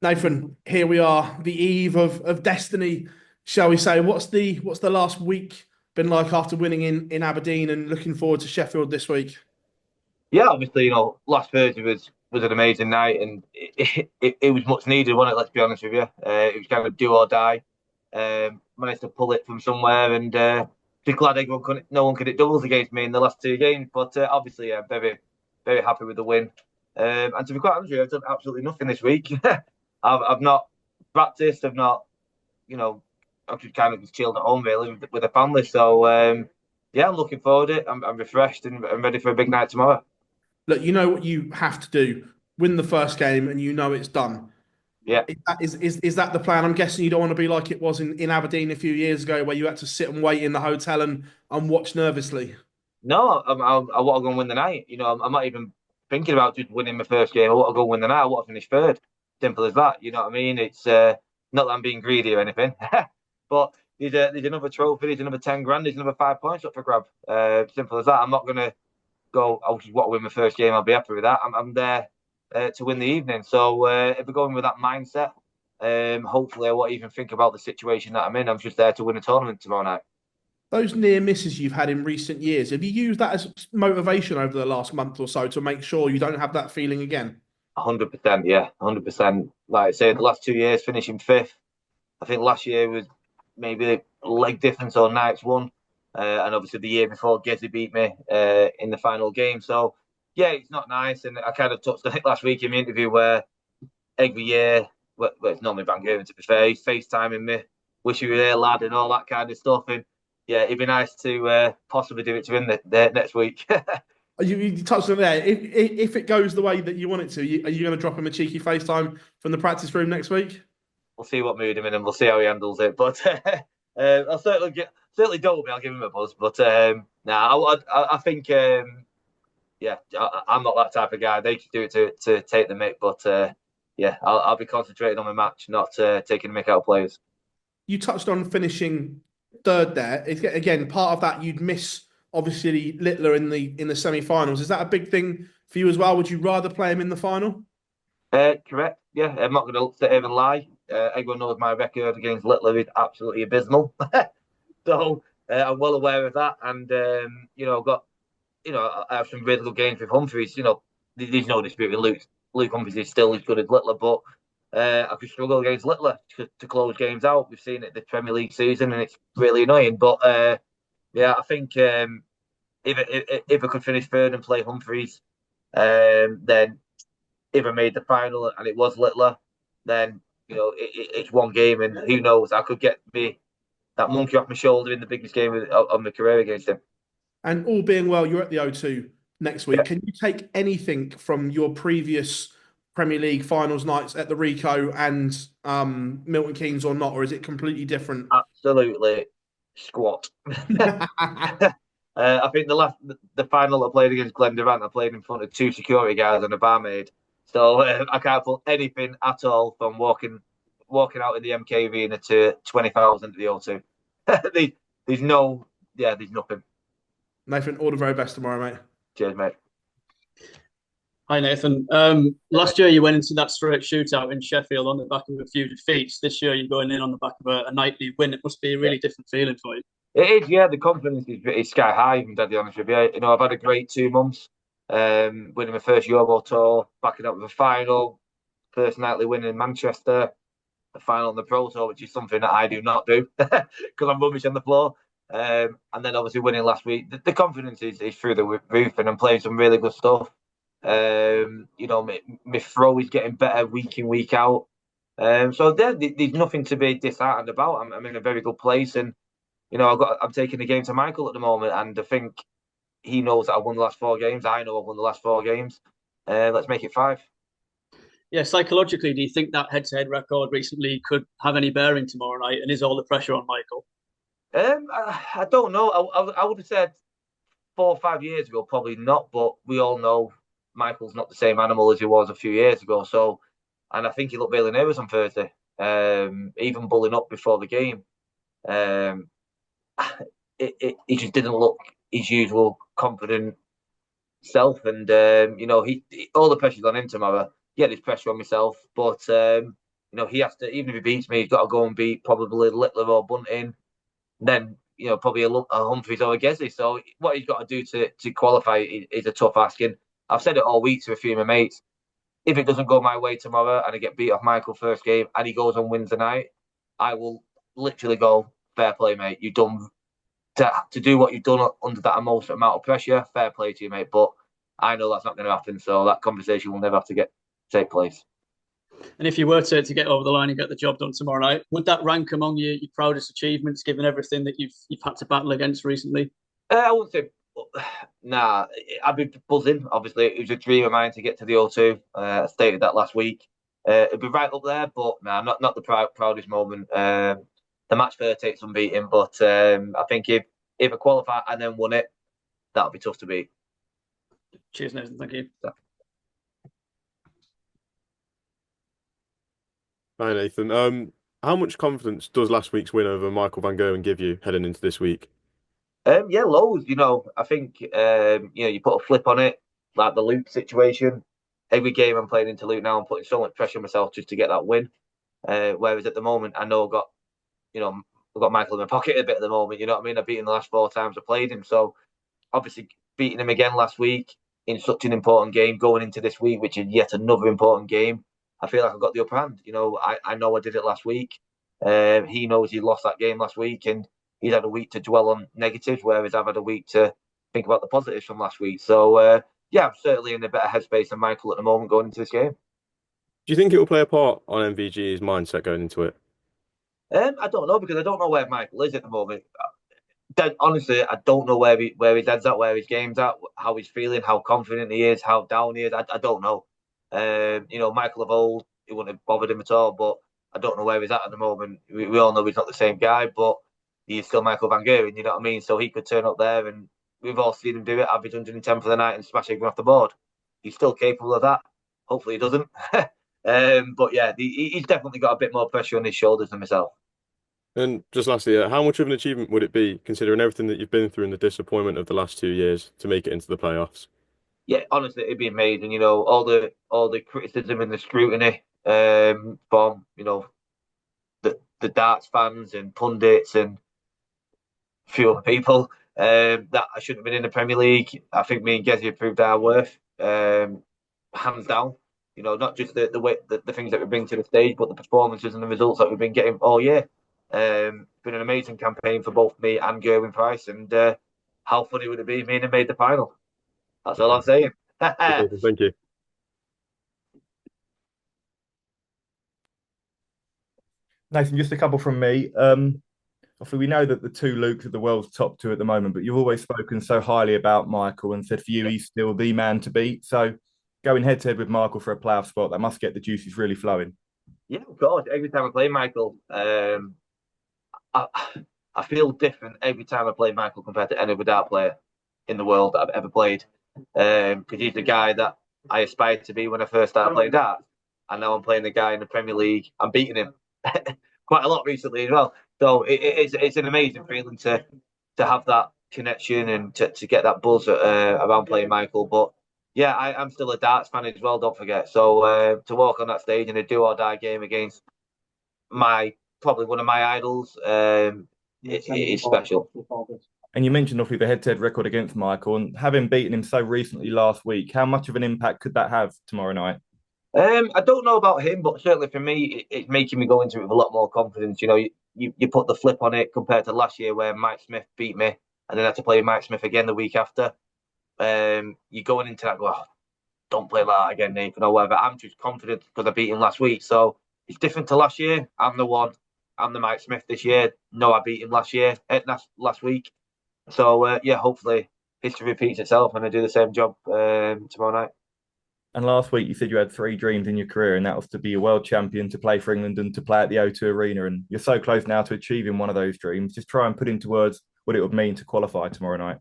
Nathan, here we are, the eve of destiny, shall we say? What's the last week been like after winning in Aberdeen and looking forward to Sheffield this week? Yeah, obviously, last Thursday was an amazing night, and it was much needed, wasn't it? Let's be honest with you. It was kind of do or die. Managed to pull it from somewhere, and just glad no one could hit doubles against me in the last two games. But obviously, yeah, very, very happy with the win. And to be quite honest with you, I've done absolutely nothing this week. I've not practiced. I've not, you know, I've just kind of just chilled at home really with the family. So yeah, I'm looking forward to it. I'm refreshed and I'm ready for a big night tomorrow. Look, you know what you have to do: win the first game, and you know it's done. Yeah. Is that the plan? I'm guessing you don't want to be like it was in Aberdeen a few years ago, where you had to sit and wait in the hotel and watch nervously. No, I want to go and win the night. I'm not even thinking about just winning my first game. I want to go win the night. I want to finish third. Simple as that. You know what I mean? It's not that I'm being greedy or anything, but there's another trophy. There's another 10 grand. There's another 5 points up for grab. Simple as that. I'm not gonna go. I just want to win my first game. I'll be happy with that. I'm there to win the evening. So if we're going with that mindset, hopefully I won't even think about the situation that I'm in. I'm just there to win a tournament tomorrow night. Those near misses you've had in recent years, have you used that as motivation over the last month or so to make sure you don't have that feeling again? 100%, yeah, 100%. Like I say, the last 2 years finishing fifth. I think last year was maybe a leg difference or nights one, and obviously the year before, Gezi beat me in the final game. So yeah, it's not nice. And I kind of touched on it last week in the interview where every year, well it's normally Van Gerwen to be fair, he's FaceTiming me, wish you were there, lad, and all that kind of stuff. And yeah, it'd be nice to possibly do it to him the next week. You touched on it there. If it goes the way that you want it to, are you going to drop him a cheeky FaceTime from the practice room next week? We'll see what mood I'm in, and we'll see how he handles it. But I'll certainly don't be. I'll give him a buzz. But nah, I think yeah, I'm not that type of guy. They just do it to take the mick. But yeah, I'll be concentrating on my match, not taking the mick out of players. You touched on finishing third there. Again, part of that you'd miss obviously Littler in the semi-finals. Is that a big thing for you as well? Would you rather play him in the final? Correct. Yeah, I'm not going to sit here and lie. Everyone knows my record against Littler is absolutely abysmal. So I'm well aware of that, and I've got I have some really good games with Humphries. There's no dispute with Luke. Luke Humphries is still as good as Littler, but I could struggle against Littler to close games out. We've seen it this Premier League season, and it's really annoying. But yeah, I think if I could finish third and play Humphries, then if I made the final and it was Littler, then it's one game, and who knows? I could get me that monkey off my shoulder in the biggest game of my career against him. And all being well, you're at the O2 next week. Yeah, Can you take anything from your previous Premier League finals nights at the Rico and Milton Keynes or not, or is it completely different? absolutely squat. I think the final I played against Glen Durant, I played in front of two security guards and a barmaid. So I can't pull anything at all from walking out in the MKV and to 20,000 at the O2. There's no, yeah, there's nothing. Nathan, all the very best tomorrow, mate. Cheers, mate. Hi Nathan. Last year you went into that straight shootout in Sheffield on the back of a few defeats. This year you're going in on the back of a nightly win. It must be a Yeah. really different feeling for you. It is, yeah. The confidence is sky high. If I'm deadly honest with you. I've had a great 2 months. Winning my first Euro tour, backing up with a final, first nightly win in Manchester, the final on the Pro Tour, which is something that I do not do because I'm rubbish on the floor. And then obviously winning last week, the confidence is through the roof, and I'm playing some really good stuff. My throw is getting better week in, week out. So there's nothing to be disheartened about. I'm in a very good place, and I'm taking the game to Michael at the moment, and I think he knows that I've won the last 4 games. I know I've won the last 4 games. Let's make it five. Yeah, psychologically, do you think that head-to-head record recently could have any bearing tomorrow night? And is all the pressure on Michael? I don't know. I would have said 4 or 5 years ago, probably not. But we all know Michael's not the same animal as he was a few years ago. So, and I think he looked really nervous on Thursday, even bullying up before the game. Um, he just didn't look his usual confident self, and he all the pressure's on him tomorrow. Yeah, there's pressure on myself, but he has to, even if he beats me, he's got to go and beat probably Littler or Bunting, then probably a Humphries or a Gezi. So what he's got to do to qualify is a tough asking. I've said it all week to a few of my mates. If it doesn't go my way tomorrow and I get beat off Michael first game and he goes and wins the night, I will literally go, fair play, mate. You've done to do what you've done under that amount of pressure. Fair play to you, mate. But I know that's not going to happen, so that conversation will never have to take place. And if you were to get over the line and get the job done tomorrow night, would that rank among your proudest achievements, given everything that you've had to battle against recently? I wouldn't say. Nah, I'd be buzzing. Obviously, it was a dream of mine to get to the O2. I stated that last week. It'd be right up there, but nah, not the proudest moment. The match fair takes unbeaten, but I think if I qualify and then won it, that'll be tough to beat. Cheers, Nathan. Thank you. Hi, Nathan. How much confidence does last week's win over Michael van Gerwen give you heading into this week? Yeah, loads. I think you put a flip on it, like the Luke situation. Every game I'm playing into Luke now, I'm putting so much pressure on myself just to get that win. Whereas at the moment, I know I've got Michael in my pocket a bit at the moment. You know what I mean? I've beaten the last 4 times I played him, so obviously beating him again last week in such an important game, going into this week, which is yet another important game. I feel like I've got the upper hand. I know I did it last week. He knows he lost that game last week, and he's had a week to dwell on negatives, whereas I've had a week to think about the positives from last week. So, I'm certainly in a better headspace than Michael at the moment going into this game. Do you think it will play a part on MVG's mindset going into it? I don't know, because I don't know where Michael is at the moment. Honestly, I don't know where his head's at, where his game's at, how he's feeling, how confident he is, how down he is. I don't know. Michael of old, it wouldn't have bothered him at all, but I don't know where he's at the moment. We all know he's not the same guy, but he's still Michael van Gerwen, you know what I mean? So he could turn up there, and we've all seen him do it, average 110 for the night and smash everyone off the board. He's still capable of that. Hopefully he doesn't. But yeah, he's definitely got a bit more pressure on his shoulders than myself. And just lastly, how much of an achievement would it be, considering everything that you've been through and the disappointment of the last 2 years, to make it into the playoffs? Yeah, honestly, it'd be amazing. All the criticism and the scrutiny from the darts fans and pundits and a few other people that I shouldn't have been in the Premier League. I think me and Gezi have proved our worth, hands down. Not just the way the things that we bring to the stage, but the performances and the results that we've been getting all year. Been an amazing campaign for both me and Gerwin Price, and how funny would it be if me and him made the final? That's all I'm saying. Thank you. Nathan, just a couple from me. Obviously, we know that the 2 Lukes are the world's top 2 at the moment, but you've always spoken so highly about Michael and said for you, he's still the man to beat. So going head to head with Michael for a playoff spot, that must get the juices really flowing. Yeah, of course. Every time I play Michael, I feel different every time I play Michael compared to any other dart player in the world that I've ever played. Because he's the guy that I aspired to be when I first started playing darts. And now I'm playing the guy in the Premier League. I'm beating him quite a lot recently as well. So it's an amazing feeling to have that connection and to get that buzz around playing Michael. But yeah, I'm still a darts fan as well, don't forget. So to walk on that stage in a do or die game against probably one of my idols, it's special. And you mentioned obviously the head-to-head record against Michael, and having beaten him so recently last week, how much of an impact could that have tomorrow night? I don't know about him, but certainly for me, it's making me go into it with a lot more confidence. You put the flip on it compared to last year where Mike Smith beat me, and then I had to play Mike Smith again the week after. You're going into that, don't play like that again, Nathan, or whatever. I'm just confident because I beat him last week. So it's different to last year. I'm the Mike Smith this year. No, I beat him last week. So hopefully history repeats itself and I do the same job tomorrow night. And last week you said you had 3 dreams in your career, and that was to be a world champion, to play for England, and to play at the O2 Arena. And you're so close now to achieving one of those dreams. Just try and put into words what it would mean to qualify tomorrow night.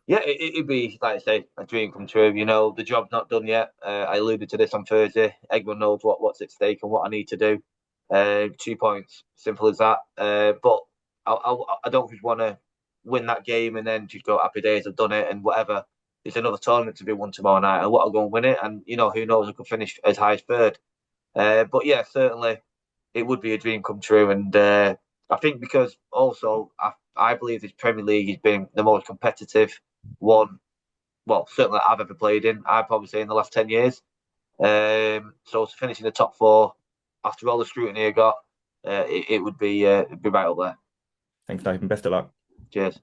Yeah, it'd be, like I say, a dream come true. The job's not done yet. I alluded to this on Thursday. Everyone knows what's at stake and what I need to do. 2 points, simple as that. But I don't just want to win that game and then just go happy days, I've done it and whatever. There's another tournament to be won tomorrow night. I want to go and win it, and who knows, I could finish as high as 3rd. But yeah, certainly it would be a dream come true. And I think because also I believe this Premier League has been the most competitive one. Well, certainly I've ever played in. I'd probably say in the last 10 years. So to finish in the top 4 after all the scrutiny I got, it would be right up there. Thanks, Nathan. Best of luck. Cheers.